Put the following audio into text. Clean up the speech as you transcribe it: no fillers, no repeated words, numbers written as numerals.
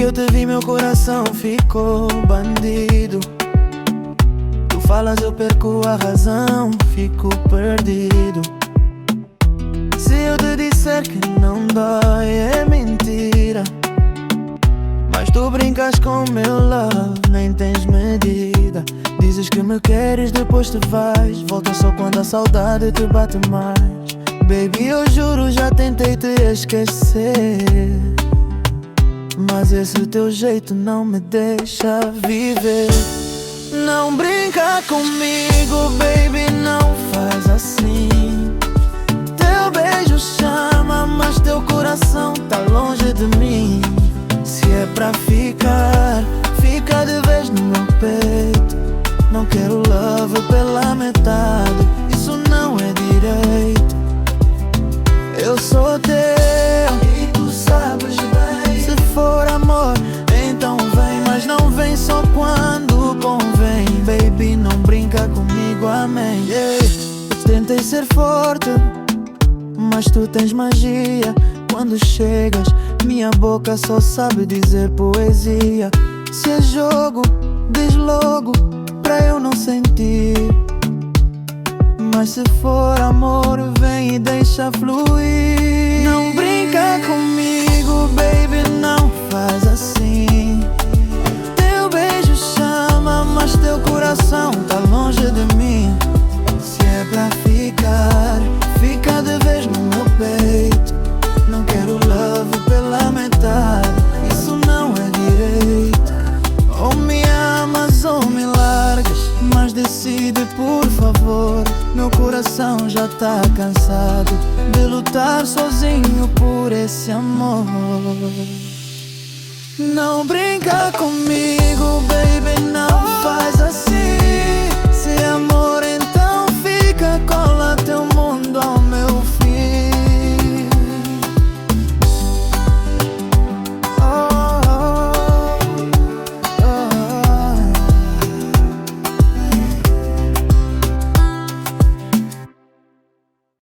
eu te vi, meu coração ficou bandido. Tu falas, eu perco a razão, fico perdido. Se eu te disser que não dói, é mentira. Mas tu brincas com meu love, nem tens medida. Dizes que me queres, depois te vais. Volta só quando a saudade te bate mais. Baby, eu juro, já tentei te esquecer, mas esse teu jeito não me deixa viver. Não brinca comigo, baby, não faz assim. Teu beijo chama, mas teu coração tá longe de mim. Se é pra ficar, fica de vez no meu peito. Não quero love pela metade, isso não é direito. Eu sou teu e tu sabes bem. Se for amor, então vem, mas não vem só quando convém. Baby, não brinca comigo, amém. Tentei ser forte, mas tu tens magia. Quando chegas, minha boca só sabe dizer poesia. Se é jogo, diz logo, pra eu não sentir. Mas se for amor, vem e deixa fluir. Não brinca comigo, baby, não faz assim. Teu beijo chama, mas teu coração tá longe de mim. Se é pra ficar, fica de vez no meu peito. Não quero love pela metade, isso não é direito. Ou me amas ou me largas, mas decide por favor. Meu coração já tá cansado de lutar sozinho por esse amor. Não brinca comigo.